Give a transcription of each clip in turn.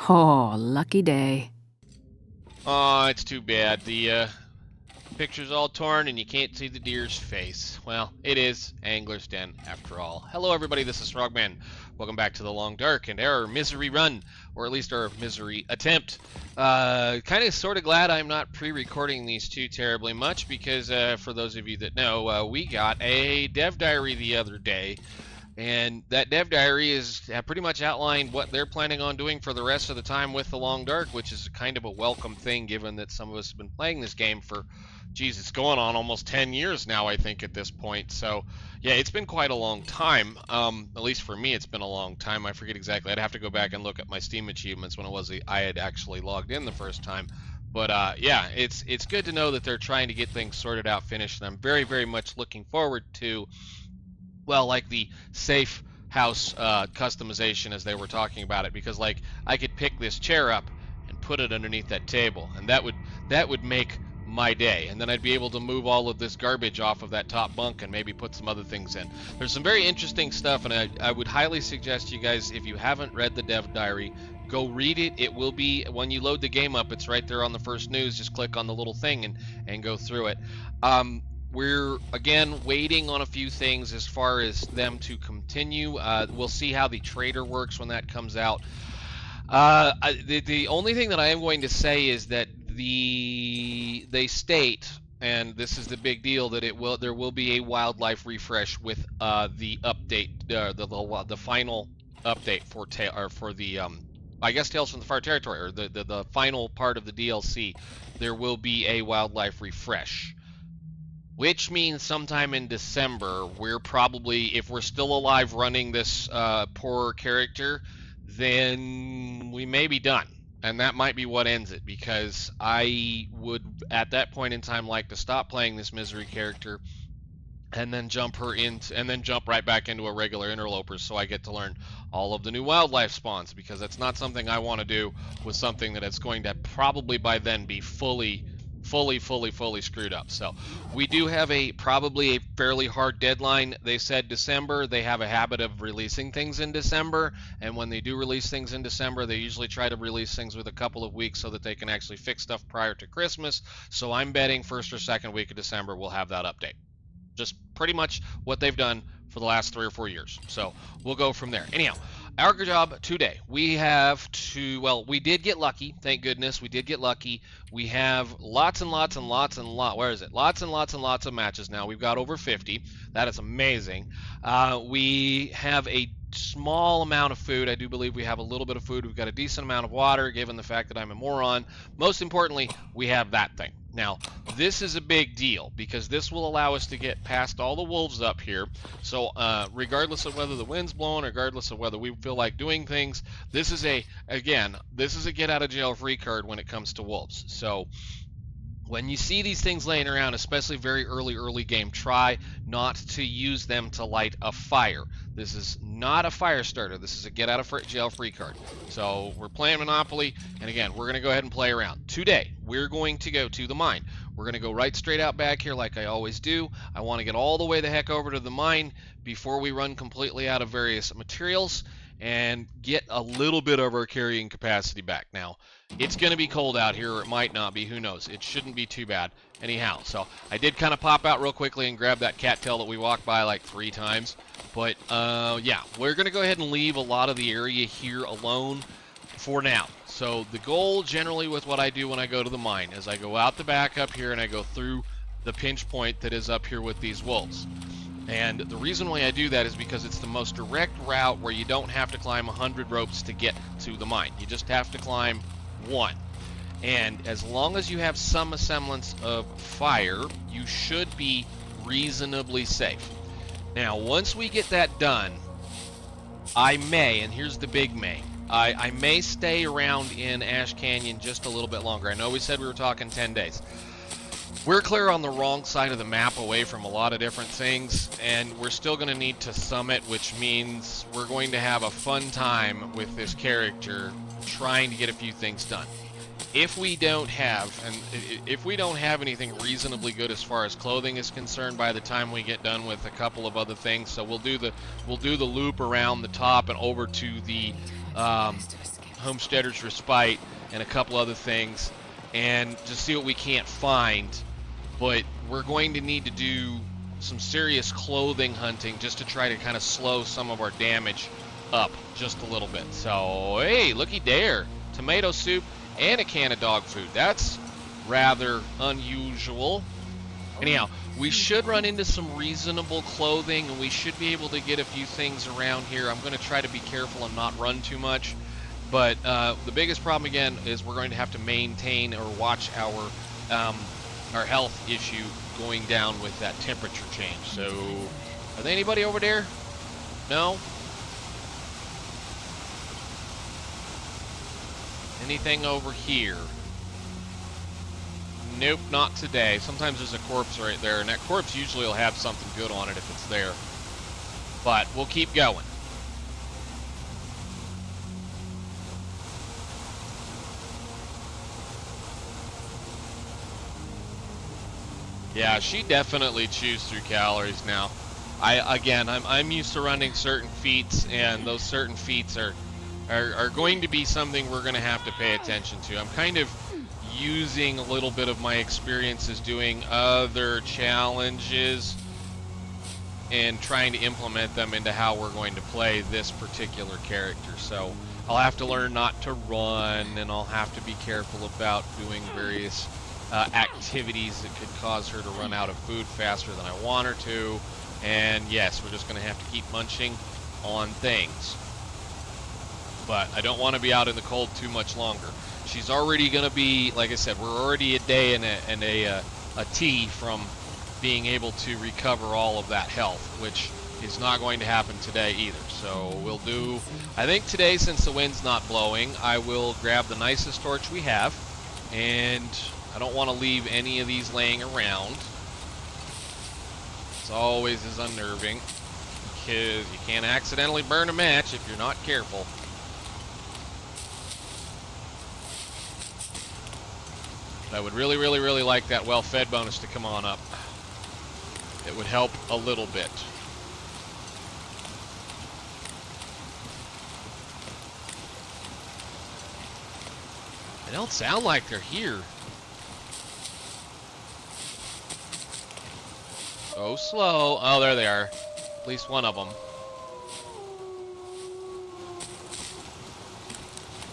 Oh, lucky day. Oh, it's too bad. The picture's all torn and you can't see the deer's face. Well, it is Angler's Den after all. Hello everybody, this is Frogman. Welcome back to the Long Dark and our misery run, or at least our misery attempt. Kind of sort of glad I'm not pre-recording these too terribly much because for those of you that know, we got a dev diary the other day. And that dev diary is pretty much outlined what they're planning on doing for the rest of the time with the Long Dark, which is kind of a welcome thing given that some of us have been playing this game for, geez, it's going on almost 10 years now, I think, at this point. So, yeah, it's been quite a long time. At least for me, it's been a long time. I forget exactly. I'd have to go back and look at my Steam achievements when it was I had actually logged in the first time. But yeah, it's good to know that they're trying to get things sorted out, finished, and I'm very, very much looking forward to, well, like the safe house customization as they were talking about it, because like I could pick this chair up and put it underneath that table, and that would make my day, and then I'd be able to move all of this garbage off of that top bunk and maybe put some other things in. There's some very interesting stuff, and I would highly suggest you guys, if you haven't read the dev diary, go read it. It will be, when you load the game up, it's right there on the first news. Just click on the little thing and go through it. We're, again, waiting on a few things as far as them to continue. We'll see how the trader works when that comes out. The only thing that I am going to say is that they state, and this is the big deal, that there will be a wildlife refresh with the update, the final update for the I guess Tales from the Far Territory, or the final part of the DLC. There will be a wildlife refresh, which means sometime in December, we're probably, if we're still alive running this poor character, then we may be done. And that might be what ends it, because I would, at that point in time, like to stop playing this misery character and then jump right back into a regular interloper, so I get to learn all of the new wildlife spawns, because that's not something I want to do with something that it's going to probably by then be fully screwed up. So we do have probably a fairly hard deadline. They said December. They have a habit of releasing things in December, and when they do release things in December, they usually try to release things with a couple of weeks so that they can actually fix stuff prior to Christmas. So I'm betting first or second week of December we'll have that update. Just pretty much what they've done for the last 3 or 4 years. So we'll go from there. Anyhow, our job today, we did get lucky. Thank goodness we did get lucky. We have lots and lots and lots of matches now. We've got over 50. That is amazing. We have a small amount of food. I do believe we have a little bit of food. We've got a decent amount of water, given the fact that I'm a moron. Most importantly, we have that thing. Now, this is a big deal, because this will allow us to get past all the wolves up here. So regardless of whether the wind's blowing, regardless of whether we feel like doing things, this is a get out of jail free card when it comes to wolves. So when you see these things laying around, especially very early game, try not to use them to light a fire. This is not a fire starter. This is a get out of jail free card. So we're playing Monopoly, and again, we're going to go ahead and play around. Today, we're going to go to the mine. We're going to go right straight out back here like I always do. I want to get all the way the heck over to the mine before we run completely out of various materials and get a little bit of our carrying capacity back. Now, it's going to be cold out here, or it might not be. Who knows? It shouldn't be too bad. Anyhow, so I did kind of pop out real quickly and grab that cattail that we walked by like 3 times. But, yeah, we're going to go ahead and leave a lot of the area here alone for now. So the goal generally with what I do when I go to the mine is I go out the back up here and I go through the pinch point that is up here with these wolves. And the reason why I do that is because it's the most direct route where you don't have to climb 100 ropes to get to the mine. You just have to climb 1. And as long as you have some semblance of fire, you should be reasonably safe. Now, once we get that done, I may, and here's the big may, I may stay around in Ash Canyon just a little bit longer. I know we said we were talking 10 days. We're clear on the wrong side of the map away from a lot of different things, and we're still going to need to summit, which means we're going to have a fun time with this character trying to get a few things done. If we don't have anything reasonably good as far as clothing is concerned by the time we get done with a couple of other things, so we'll do the loop around the top and over to the Homesteader's Respite and a couple other things, and just see what we can't find. But we're going to need to do some serious clothing hunting just to try to kind of slow some of our damage up just a little bit. So, hey, looky there. Tomato soup and a can of dog food. That's rather unusual. Anyhow, we should run into some reasonable clothing, and we should be able to get a few things around here. I'm going to try to be careful and not run too much. But the biggest problem, again, is we're going to have to maintain or watch our health issue going down with that temperature change. So, are there anybody over there? No? Anything over here? Nope, not today. Sometimes there's a corpse right there, and that corpse usually will have something good on it if it's there. But we'll keep going. Yeah, she definitely chews through calories now. I'm used to running certain feats, and those certain feats are going to be something we're going to have to pay attention to. I'm kind of using a little bit of my experiences doing other challenges and trying to implement them into how we're going to play this particular character. So I'll have to learn not to run, and I'll have to be careful about doing various activities that could cause her to run out of food faster than I want her to. And yes, we're just going to have to keep munching on things. But I don't want to be out in the cold too much longer. She's already going to be, like I said, we're already a day and a T from being able to recover all of that health, which is not going to happen today either. So we'll do, I think today, since the wind's not blowing, I will grab the nicest torch we have, and I don't want to leave any of these laying around. It's always as unnerving, because you can't accidentally burn a match if you're not careful. I would really, really, really like that well-fed bonus to come on up. It would help a little bit. They don't sound like they're here. Oh, slow. Oh, there they are. At least one of them.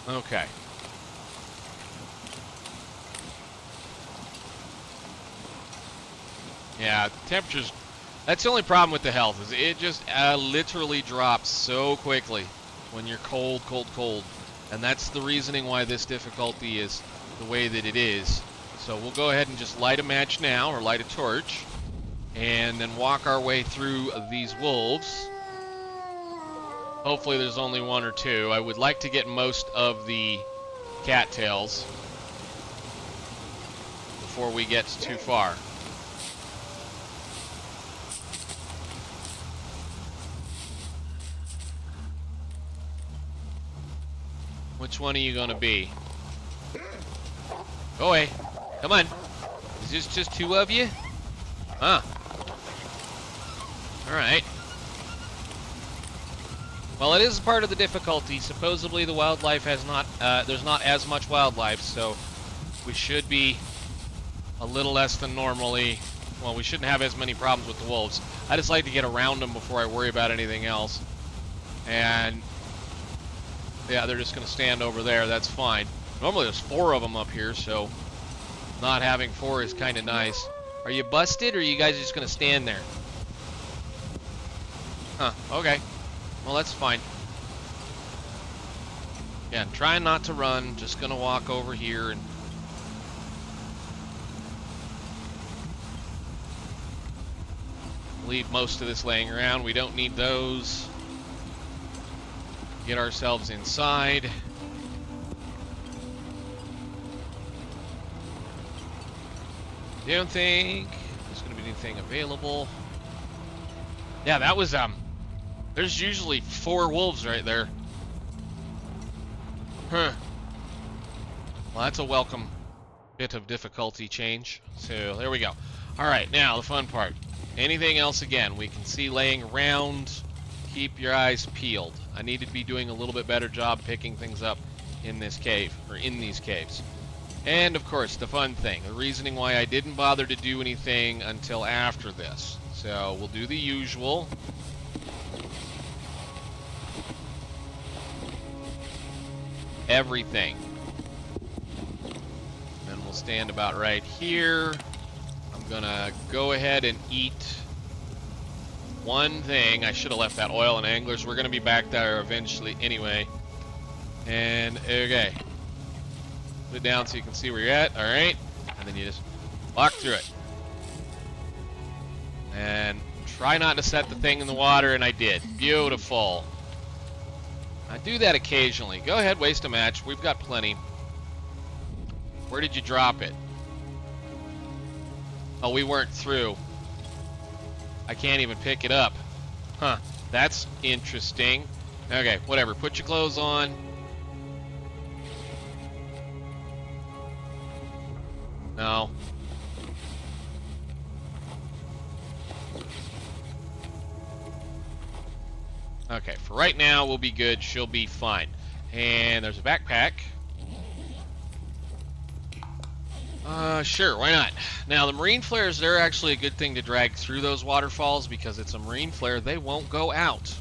Okay. Yeah, temperatures, that's the only problem with the health, is it just literally drops so quickly when you're cold, cold, cold. And that's the reasoning why this difficulty is the way that it is. So we'll go ahead and just light a match now, or light a torch, and then walk our way through these wolves. Hopefully there's only one or two. I would like to get most of the cattails before we get too far. Which one are you gonna be? Go away. Come on. Is this just two of you? Huh. Alright. Well, it is part of the difficulty. Supposedly the wildlife has not, there's not as much wildlife, so we should be a little less than normally. Well, we shouldn't have as many problems with the wolves. I just like to get around them before I worry about anything else. And yeah, they're just going to stand over there. That's fine. Normally there's 4 of them up here, so not having 4 is kind of nice. Are you busted, or are you guys just going to stand there? Huh, okay. Well, that's fine. Yeah, trying not to run. Just going to walk over here and leave most of this laying around. We don't need those. Get ourselves inside. Don't think there's going to be anything available. Yeah, that was, there's usually 4 wolves right there. Huh. Well, that's a welcome bit of difficulty change. So, there we go. Alright, now the fun part. Anything else again we can see laying around, keep your eyes peeled. I need to be doing a little bit better job picking things up in this cave, or in these caves. And of course, the fun thing, the reasoning why I didn't bother to do anything until after this. So we'll do the usual. Everything. Then we'll stand about right here. I'm gonna go ahead and eat one thing. I should have left that oil and anglers. We're gonna be back there eventually anyway. And okay. Put it down so you can see where you're at. Alright. And then you just walk through it. And try not to set the thing in the water, and I did. Beautiful. I do that occasionally. Go ahead, waste a match. We've got plenty. Where did you drop it? Oh, we weren't through. I can't even pick it up. Huh. That's interesting. Okay, whatever. Put your clothes on. No. Okay, for right now, we'll be good. She'll be fine. And there's a backpack. Sure, why not? Now, the marine flares, they're actually a good thing to drag through those waterfalls because it's a marine flare. They won't go out.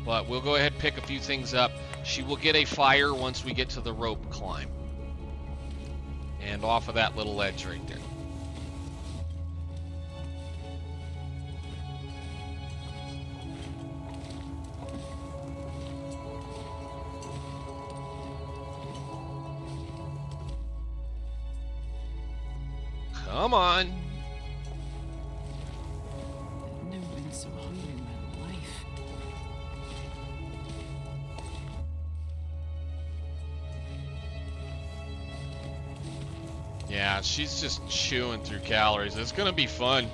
But we'll go ahead and pick a few things up. She will get a fire once we get to the rope climb. And off of that little ledge right there. Come on. I've never been so hungry in my life. Yeah, she's just chewing through calories. It's gonna be fun.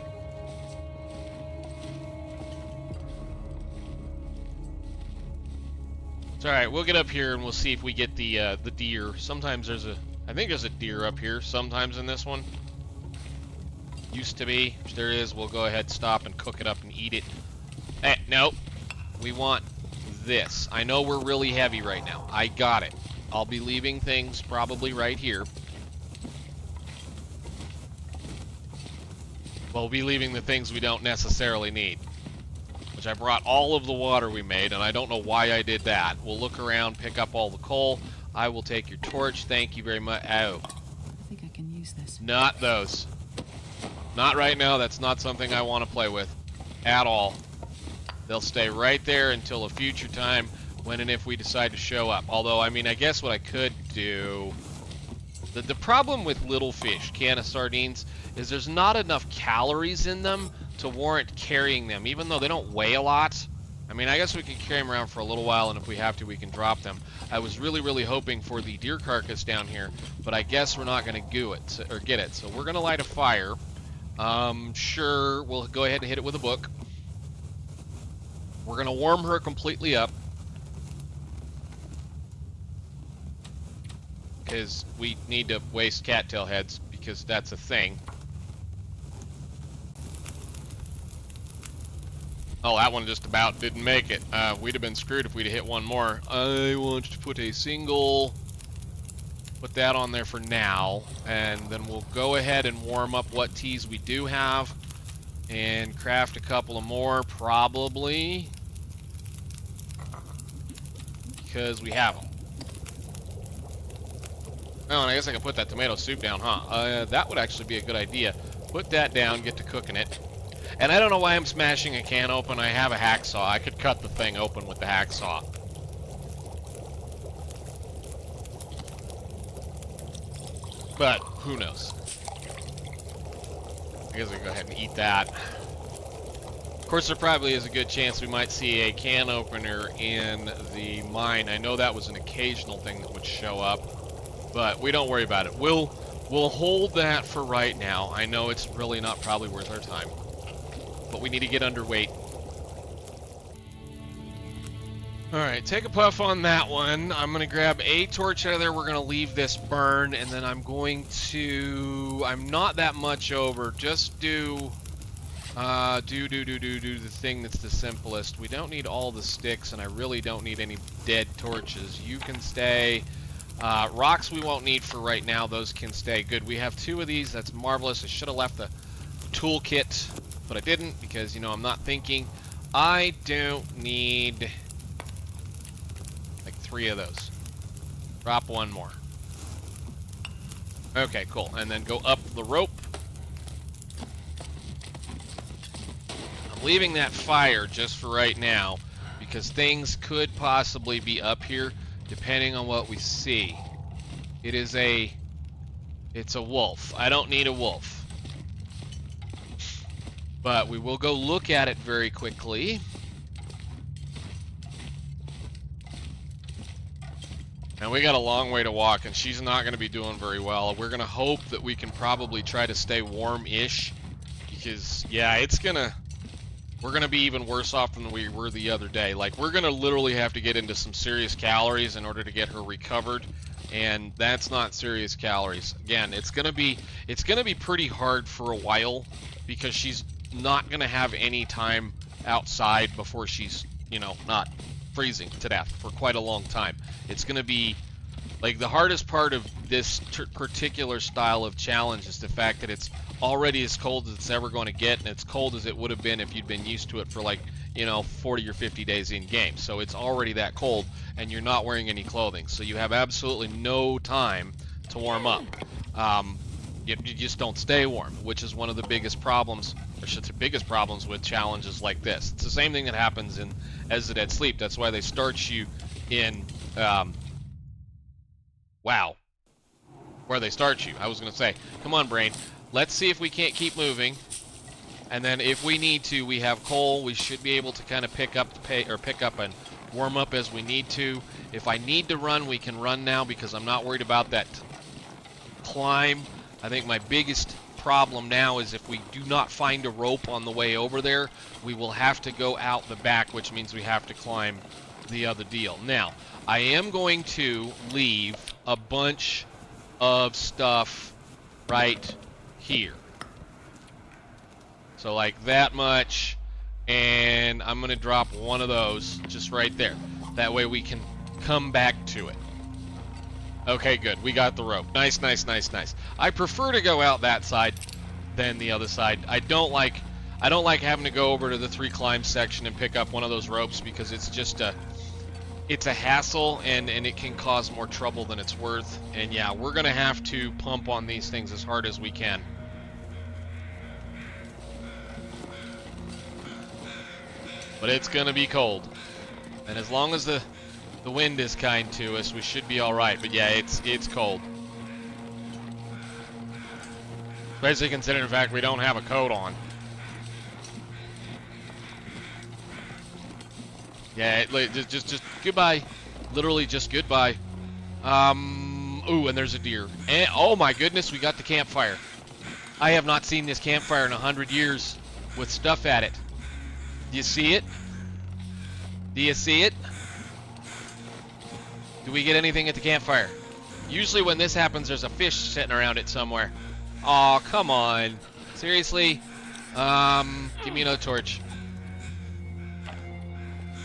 It's alright, we'll get up here and we'll see if we get the deer. Sometimes there's I think there's a deer up here, sometimes in this one. Used to be. If there is, we'll go ahead, stop, and cook it up and eat it. Hey, nope. We want this. I know we're really heavy right now. I got it. I'll be leaving things probably right here. We'll be leaving the things we don't necessarily need. Which I brought all of the water we made, and I don't know why I did that. We'll look around, pick up all the coal. I will take your torch. Thank you very much. Oh. I think I can use this. Not those. Not right now. That's not something I want to play with at all. They'll stay right there until a future time when and if we decide to show up. Although, I mean, I guess what I could do... The problem with little fish, can of sardines, is there's not enough calories in them to warrant carrying them, even though they don't weigh a lot. I mean, I guess we can carry them around for a little while, and if we have to, we can drop them. I was really, really hoping for the deer carcass down here, but I guess we're not going to get it. So we're going to light a fire. Sure, we'll go ahead and hit it with a book. We're going to warm her completely up. Because we need to waste cattail heads, because that's a thing. Oh, that one just about didn't make it. We'd have been screwed if we'd have hit one more. I want to put a single... Put that on there for now, and then we'll go ahead and warm up what teas we do have, and craft a couple of more, probably, because we have them. Oh, and I guess I can put that tomato soup down, huh? That would actually be a good idea. Put that down, get to cooking it. And I don't know why I'm smashing a can open. I have a hacksaw. I could cut the thing open with the hacksaw. But who knows? I guess we can go ahead and eat that. Of course, there probably is a good chance we might see a can opener in the mine. I know that was an occasional thing that would show up, but we don't worry about it. We'll hold that for right now. I know it's really not probably worth our time, but we need to get underweight. Alright, take a puff on that one. I'm going to grab a torch out of there. We're going to leave this burn, and then I'm going to... I'm not that much over. Just do Do the thing that's the simplest. We don't need all the sticks, and I really don't need any dead torches. You can stay. Rocks we won't need for right now. Those can stay. Good. We have 2 of these. That's marvelous. I should have left the toolkit, but I didn't because, you know, I'm not thinking. I don't need like 3 of those. Drop 1 more. Okay, cool. And then go up the rope. I'm leaving that fire just for right now because things could possibly be up here depending on what we see. It's a wolf. I don't need a wolf. But we will go look at it very quickly. And we got a long way to walk, and she's not going to be doing very well. We're going to hope that we can probably try to stay warm-ish. Because, yeah, we're going to be even worse off than we were the other day. Like, we're going to literally have to get into some serious calories in order to get her recovered. And that's not serious calories. Again, it's going to be pretty hard for a while because she's not going to have any time outside before she's, you know, not freezing to death for quite a long time. It's going to be, like, the hardest part of this particular style of challenge is the fact that it's already as cold as it's ever going to get, and it's cold as it would have been if you'd been used to it for, like, you know, 40 or 50 days in game. So it's already that cold, and you're not wearing any clothing. So you have absolutely no time to warm up. You just don't stay warm, which is one of the biggest problems, or should say biggest problems with challenges like this. It's the same thing that happens in As the Dead Sleep. That's why they start you in, wow, where they start you. I was going to say, come on, brain. Let's see if we can't keep moving. And then if we need to, we have coal. We should be able to kind of pick up and warm up as we need to. If I need to run, we can run now because I'm not worried about that climb. I think my biggest problem now is if we do not find a rope on the way over there, we will have to go out the back, which means we have to climb the other deal. Now, I am going to leave a bunch of stuff right here. So like that much, and I'm going to drop one of those just right there. That way we can come back to it. Okay, good. We got the rope. Nice, nice, nice, nice. I prefer to go out that side than the other side. I don't like having to go over to the 3 climb section and pick up one of those ropes because it's just it's a hassle and it can cause more trouble than it's worth. And yeah, we're gonna have to pump on these things as hard as we can. But it's gonna be cold. And as long as the wind is kind to us, we should be all right. But yeah, it's cold. Especially considering the fact we don't have a coat on. Yeah, just goodbye. Literally just goodbye. Ooh, and there's a deer. And, oh my goodness, we got the campfire. I have not seen this campfire in 100 years with stuff at it. Do you see it? Do you see it? Do we get anything at the campfire? Usually when this happens, there's a fish sitting around it somewhere. Aw, come on. Seriously? Give me another torch.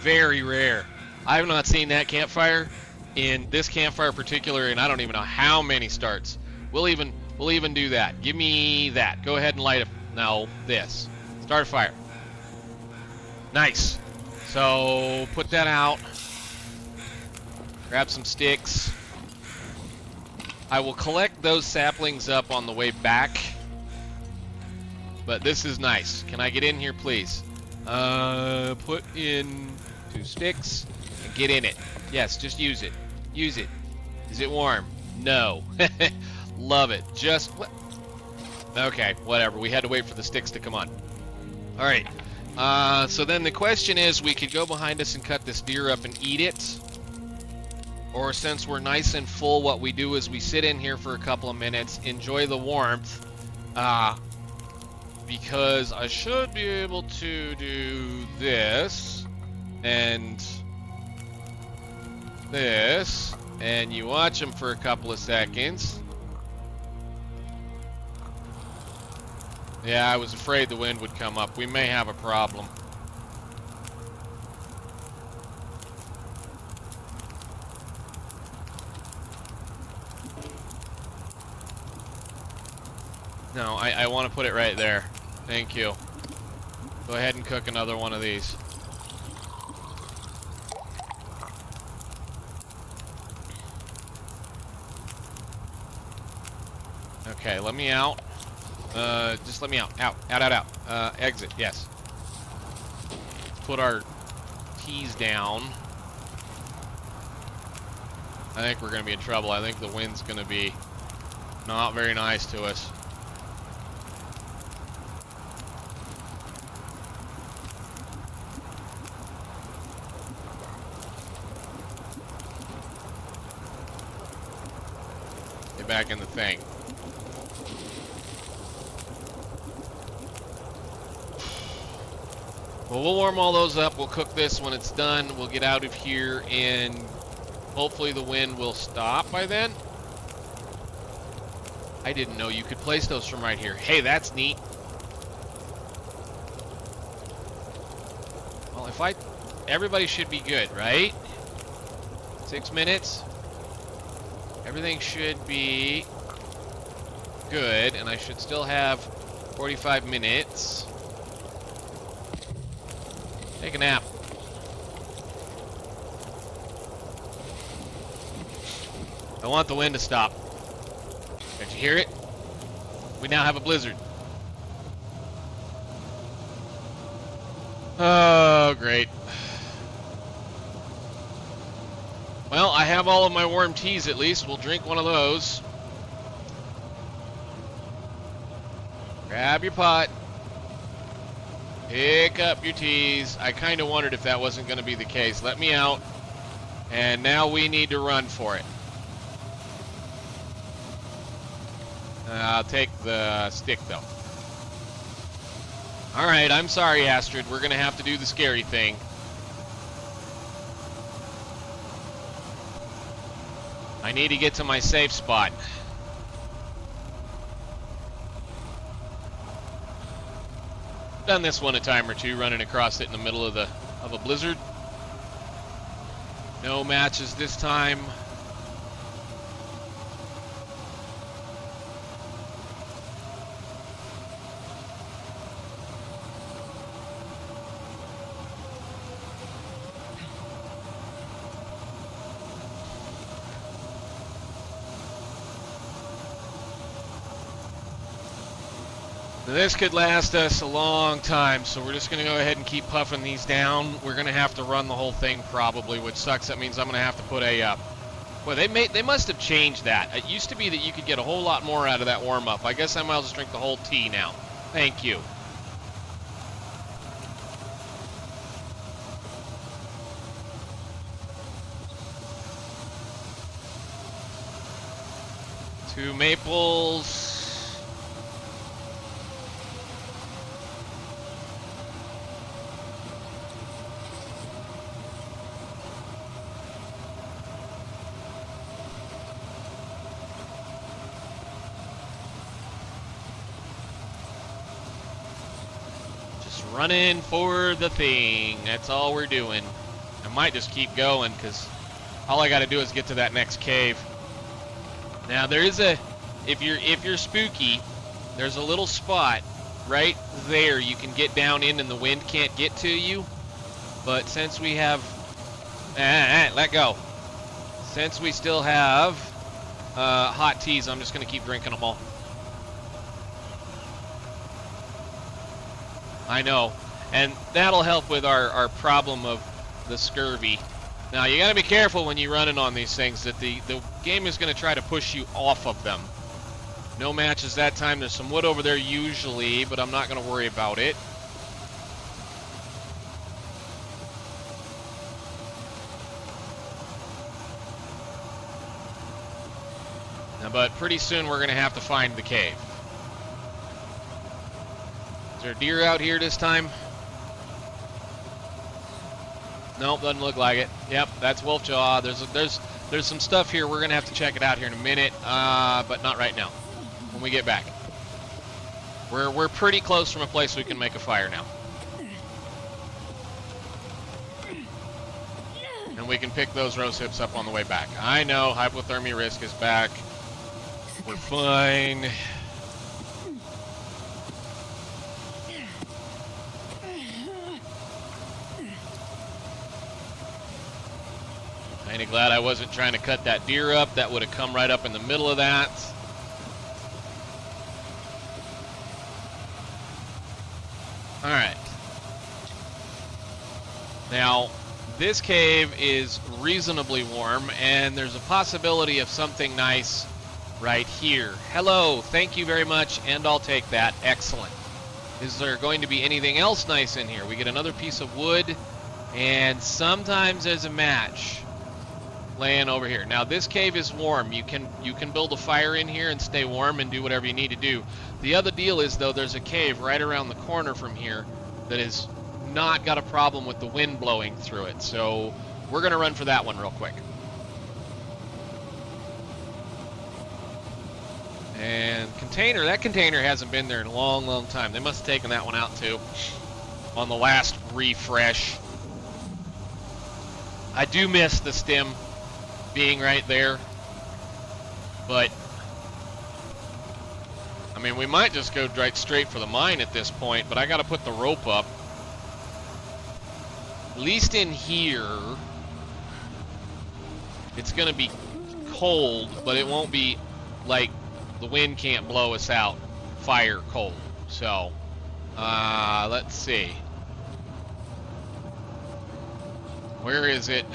Very rare. I have not seen that campfire in this campfire particular, and I don't even know how many starts. We'll even do that. Give me that. Go ahead and light it. No, this. Start a fire. Nice. So put that out. Grab some sticks. I will collect those saplings up on the way back. But this is nice. Can I get in here, please? Put in 2 sticks and get in it. Yes, just use it. Use it. Is it warm? No. Love it. Just what? Okay, whatever. We had to wait for the sticks to come on. All right. So then the question is, we could go behind us and cut this deer up and eat it. Or since we're nice and full, what we do is we sit in here for a couple of minutes, enjoy the warmth, because I should be able to do this, and this, and you watch them for a couple of seconds. Yeah, I was afraid the wind would come up. We may have a problem. No, I want to put it right there. Thank you. Go ahead and cook another one of these. Okay, let me out. Just let me out. Out. Exit, yes. Let's put our teas down. I think we're going to be in trouble. I think the wind's going to be not very nice to us. Get back in the thing. Well, we'll warm all those up. We'll cook this when it's done. We'll get out of here, and hopefully the wind will stop by then. I didn't know you could place those from right here. Hey, that's neat. Well, everybody should be good, right? 6 minutes. Everything should be good, and I should still have 45 minutes. Take a nap. I want the wind to stop. Did you hear it? We now have a blizzard. Oh, great. Well, I have all of my warm teas at least. We'll drink one of those. Grab your pot. Pick up your teas. I kind of wondered if that wasn't going to be the case. Let me out. And now we need to run for it. I'll take the stick, though. Alright, I'm sorry, Astrid. We're going to have to do the scary thing. I need to get to my safe spot. Done this one a time or two, running across it in the middle of a blizzard. No matches this time. This could last us a long time, so we're just going to go ahead and keep puffing these down. We're going to have to run the whole thing probably, which sucks. That means I'm going to have to put a... Well, they must have changed that. It used to be that you could get a whole lot more out of that warm-up. I guess I might as well drink the whole tea now. Thank you. Two maples... Running for the thing. That's all we're doing. I might just keep going because all I got to do is get to that next cave. Now there is a, if you're spooky, there's a little spot right there you can get down in and the wind can't get to you. But since we have, let go. Since we still have hot teas, I'm just gonna keep drinking them all. I know, and that'll help with our problem of the scurvy. Now, you gotta be careful when you're running on these things that the game is gonna try to push you off of them. No matches that time. There's some wood over there usually, but I'm not gonna worry about it. Now, but pretty soon we're gonna have to find the cave. Is there a deer out here this time? Nope, doesn't look like it. Yep, that's wolfjaw. There's some stuff here. We're gonna have to check it out here in a minute, but not right now. When we get back. We're pretty close from a place we can make a fire now. And we can pick those rose hips up on the way back. I know hypothermia risk is back. We're fine. Kinda glad I wasn't trying to cut that deer up. That would have come right up in the middle of that. Alright. Now, this cave is reasonably warm, and there's a possibility of something nice right here. Hello, thank you very much, and I'll take that. Excellent. Is there going to be anything else nice in here? We get another piece of wood, and sometimes there's a match laying over here. Now, this cave is warm. You can build a fire in here and stay warm and do whatever you need to do. The other deal is, though, there's a cave right around the corner from here that is not got a problem with the wind blowing through it. So we're going to run for that one real quick. And container, that container hasn't been there in a long, long time. They must have taken that one out too on the last refresh. I do miss the stem being right there, but I mean, we might just go right straight for the mine at this point, but I got to put the rope up. At least in here, it's going to be cold, but it won't be like the wind can't blow us out fire cold. So, let's see. Where is it?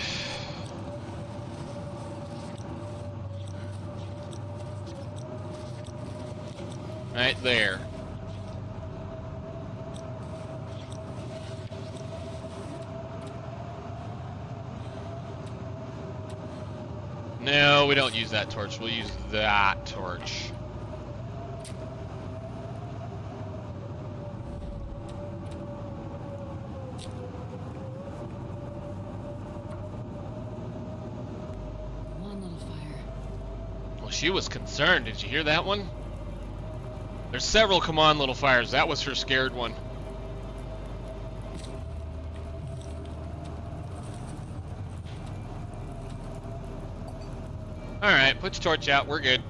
Right there. No, we don't use that torch. We'll use that torch. One little fire. Well, she was concerned. Did you hear that one? There's several come on little fires. That was her scared one. Alright, put your torch out. We're good.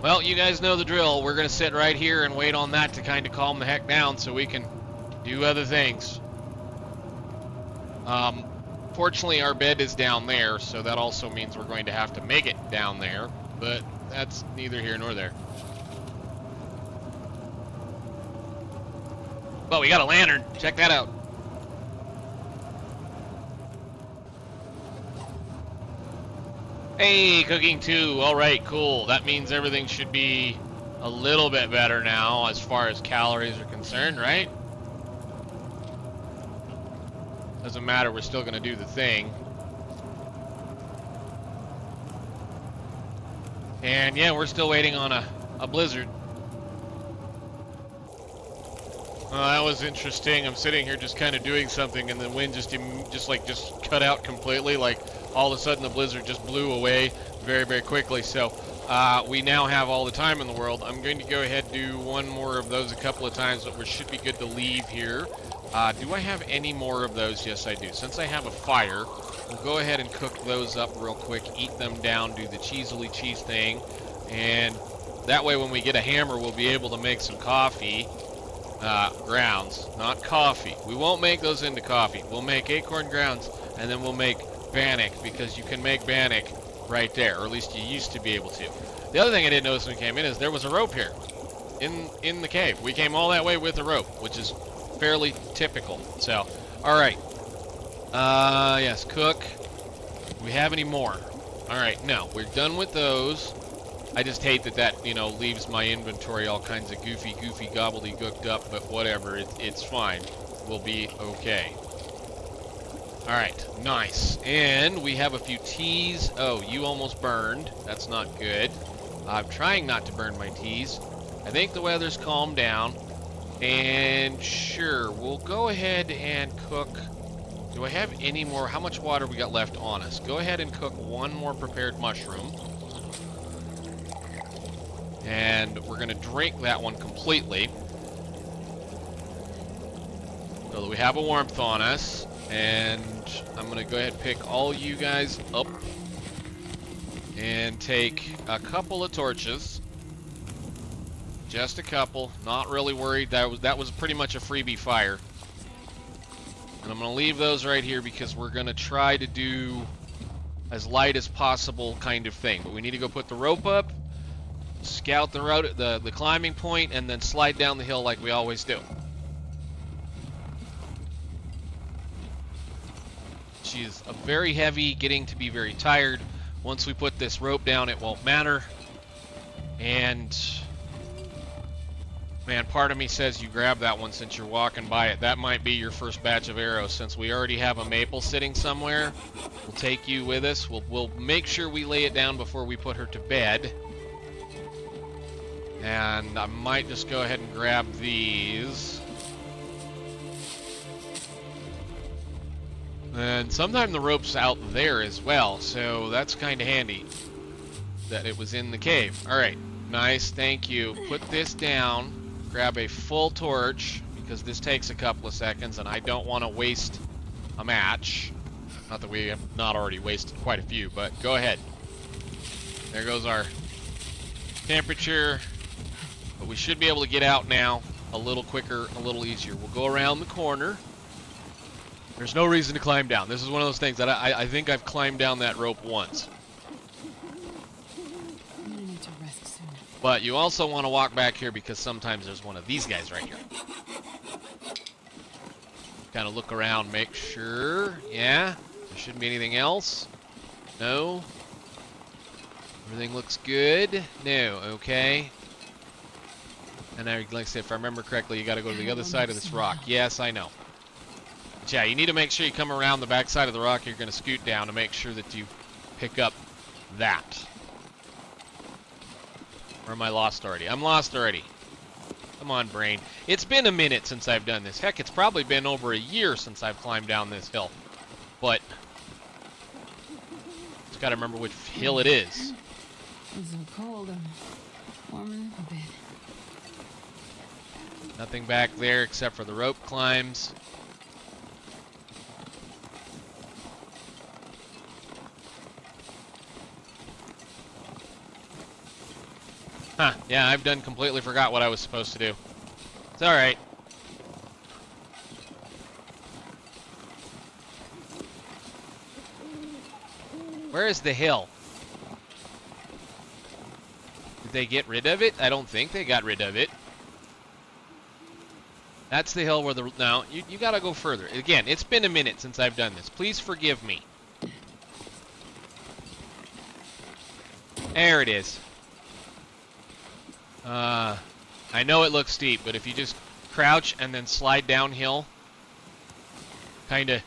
Well, you guys know the drill. We're going to sit right here and wait on that to kind of calm the heck down so we can do other things. Fortunately, our bed is down there, so that also means we're going to have to make it down there, but that's neither here nor there. Well, we got a lantern. Check that out. Hey, cooking too. All right, cool. That means everything should be a little bit better now as far as calories are concerned, right? Doesn't matter, we're still going to do the thing. And yeah, we're still waiting on a blizzard. That was interesting. I'm sitting here just kind of doing something, and the wind just cut out completely. Like all of a sudden, the blizzard just blew away very, very quickly. So we now have all the time in the world. I'm going to go ahead and do one more of those a couple of times, but we should be good to leave here. Do I have any more of those? Yes, I do. Since I have a fire, we'll go ahead and cook those up real quick, eat them down, do the cheesily cheese thing, and that way when we get a hammer, we'll be able to make some coffee. Grounds, not coffee. We won't make those into coffee. We'll make acorn grounds, and then we'll make bannock, because you can make bannock right there, or at least you used to be able to. The other thing I didn't notice when we came in is there was a rope here in the cave. We came all that way with a rope, which is fairly typical. So, alright. Yes, cook. Do we have any more? Alright, no, we're done with those. I just hate that, you know, leaves my inventory all kinds of goofy gobbledygooked up, but whatever, it's fine. We'll be okay. Alright, nice. And we have a few teas. Oh, you almost burned. That's not good. I'm trying not to burn my teas. I think the weather's calmed down. And sure, we'll go ahead and cook Do I have any more? How much water we got left on us? Go ahead and cook one more prepared mushroom. And we're going to drink that one completely. So that we have a warmth on us. And I'm going to go ahead and pick all you guys up. And take a couple of torches. Just a couple. Not really worried. That was pretty much a freebie fire. And I'm going to leave those right here because we're going to try to do as light as possible kind of thing. But we need to go put the rope up, scout the road, the climbing point, and then slide down the hill like we always do. She's very heavy, getting to be very tired. Once we put this rope down, it won't matter. And man, part of me says you grab that one since you're walking by it. That might be your first batch of arrows. Since we already have a maple sitting somewhere, we'll take you with us. We'll make sure we lay it down before we put her to bed. And I might just go ahead and grab these. And sometimes the rope's out there as well, so that's kind of handy that it was in the cave. All right, nice, thank you. Put this down. Grab a full torch, because this takes a couple of seconds, and I don't want to waste a match. Not that we have not already wasted quite a few, but go ahead. There goes our temperature. But we should be able to get out now a little quicker, a little easier. We'll go around the corner. There's no reason to climb down. This is one of those things that I think I've climbed down that rope once. But you also want to walk back here because sometimes there's one of these guys right here. Kind of look around, make sure. Yeah, there shouldn't be anything else. No. Everything looks good. No, okay. And now, like I said, if I remember correctly, you got to go to the other side of this rock. Yes, I know. But yeah, you need to make sure you come around the back side of the rock you're going to scoot down to make sure that you pick up that. Or am I lost already? I'm lost already. Come on, brain. It's been a minute since I've done this. Heck, it's probably been over a year since I've climbed down this hill. But just gotta remember which hill it is. It's so cold. I'm warming up a bit. Nothing back there except for the rope climbs. Huh, yeah, I've done completely forgot what I was supposed to do. It's alright. Where is the hill? Did they get rid of it? I don't think they got rid of it. That's the hill where the... No, you gotta go further. Again, it's been a minute since I've done this. Please forgive me. There it is. I know it looks steep, but if you just crouch and then slide downhill, kinda,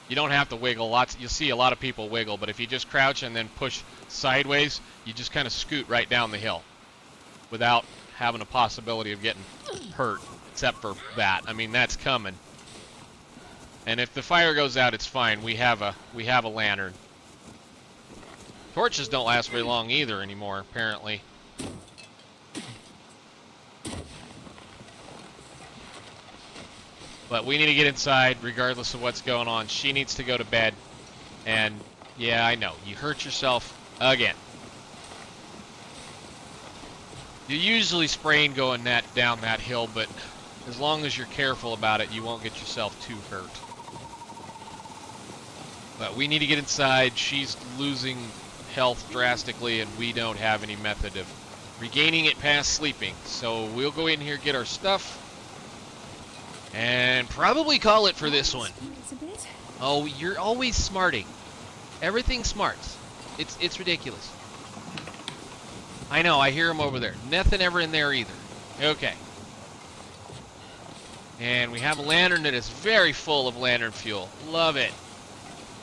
you don't have to wiggle. You'll see a lot of people wiggle, but if you just crouch and then push sideways, you just kind of scoot right down the hill without having a possibility of getting hurt, except for that. I mean, that's coming. And if the fire goes out, it's fine. We have a lantern. Torches don't last very long either anymore, apparently. But we need to get inside regardless of what's going on. She needs to go to bed. And yeah, I know. You hurt yourself again. You usually sprain going down that hill, but as long as you're careful about it, you won't get yourself too hurt. But we need to get inside. She's losing health drastically, and we don't have any method of regaining it past sleeping. So we'll go in here, get our stuff, and probably call it for this one. Oh, you're always smarting. Everything smarts. It's ridiculous. I know, I hear him over there. Nothing ever in there either. Okay. And we have a lantern that is very full of lantern fuel. Love it.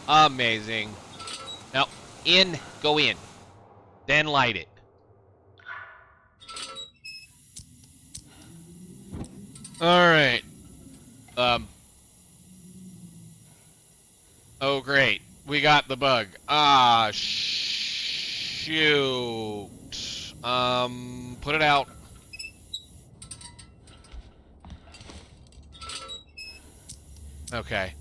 Amazing. Now, go in. Then light it. Alright. we got the bug. Ah, shoot. Put it out. Okay.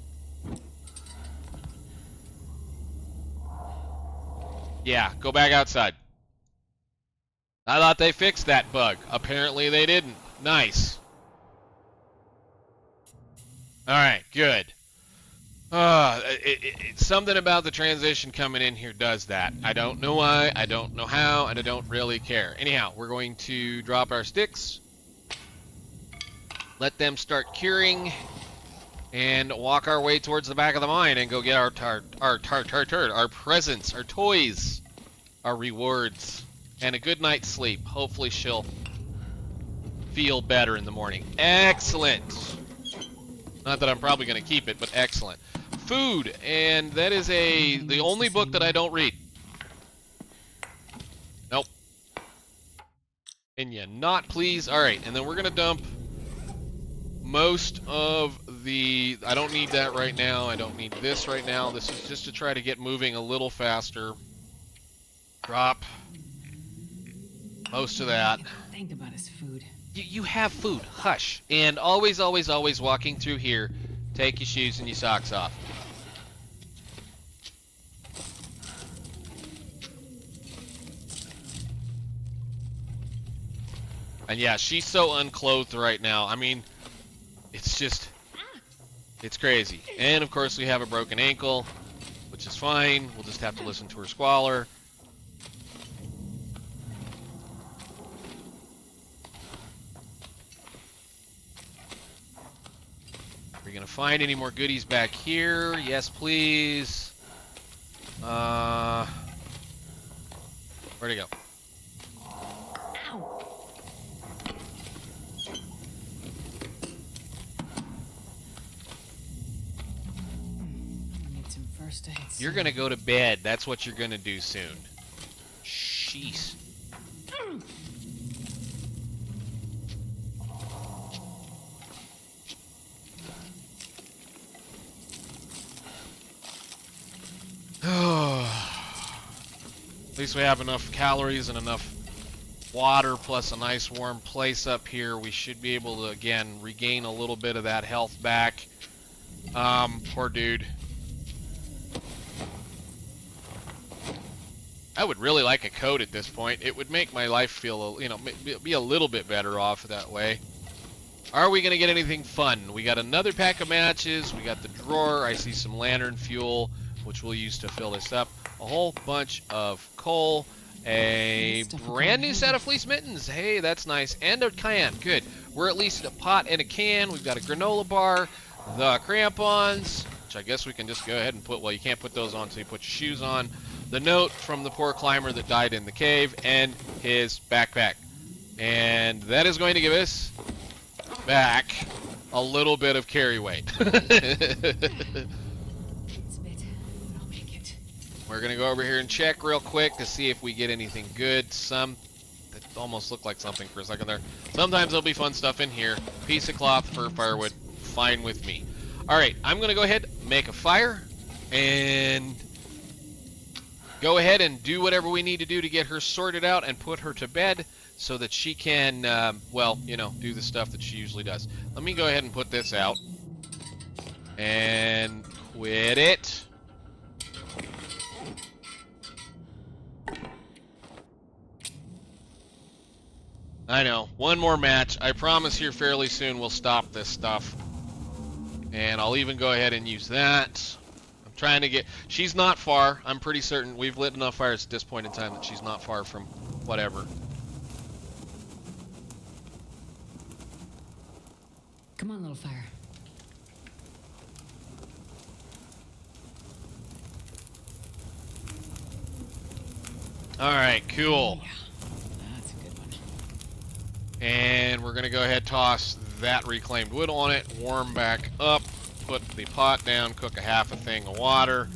Yeah, go back outside. I thought they fixed that bug. Apparently they didn't. Nice. Alright, good. Something about the transition coming in here does that. I don't know why, I don't know how, and I don't really care. Anyhow, we're going to drop our sticks. Let them start curing. And walk our way towards the back of the mine and go get our presents, our toys, our rewards, and a good night's sleep. Hopefully she'll feel better in the morning. Excellent. Not that I'm probably going to keep it, but excellent. Food, and that is the only book that I don't read. Nope. Can you not, please? All right, and then we're going to dump most of the... I don't need that right now. I don't need this right now. This is just to try to get moving a little faster. Drop most of that. Think about his food. You have food. Hush. And always, always, always walking through here, take your shoes and your socks off. And yeah, she's so unclothed right now. I mean, it's just, it's crazy. And of course we have a broken ankle, which is fine. We'll just have to listen to her squalor. Are we gonna find any more goodies back here? Yes, please. Where'd it go? You're gonna go to bed. That's what you're gonna do soon. Jeez. At least we have enough calories and enough water plus a nice warm place up here. We should be able to, again, regain a little bit of that health back. Poor dude. I would really like a coat at this point. It would make my life feel, you know, be a little bit better off that way. Are we going to get anything fun? We got another pack of matches. We got the drawer. I see some lantern fuel, which we'll use to fill this up. A whole bunch of coal. A brand new set of fleece mittens. Hey, that's nice. And a can. Good. We're at least a pot and a can. We've got a granola bar. The crampons, which I guess we can just go ahead and put, well, you can't put those on until you put your shoes on. The note from the poor climber that died in the cave, and his backpack. And that is going to give us back a little bit of carry weight. We're going to go over here and check real quick to see if we get anything good. Some that almost looked like something for a second there. Sometimes there'll be fun stuff in here. Piece of cloth for firewood. Fine with me. Alright, I'm going to go ahead, make a fire, and go ahead and do whatever we need to do to get her sorted out and put her to bed so that she can, well, you know, do the stuff that she usually does. Let me go ahead and put this out. And quit it. I know. One more match. I promise here fairly soon we'll stop this stuff. And I'll even go ahead and use that. I'm trying to get... She's not far. I'm pretty certain we've lit enough fires at this point in time that she's not far from whatever. Come on, little fire. Alright, cool. Yeah, that's a good one. And we're going to go ahead and toss that reclaimed wood on it, warm back up, put the pot down, cook a half a thing of water,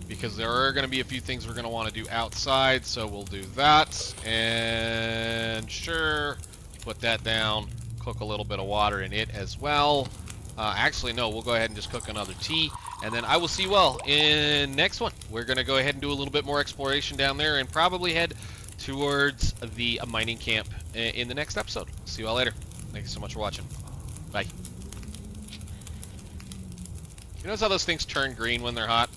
because there are going to be a few things we're going to want to do outside, so we'll do that. And sure, put that down, cook a little bit of water in it as well. Actually, no, we'll go ahead and just cook another tea, and then I will see you all in next one. We're going to go ahead and do a little bit more exploration down there and probably head towards the mining camp in the next episode. See you all later. Thank you so much for watching. Bye. You notice how those things turn green when they're hot?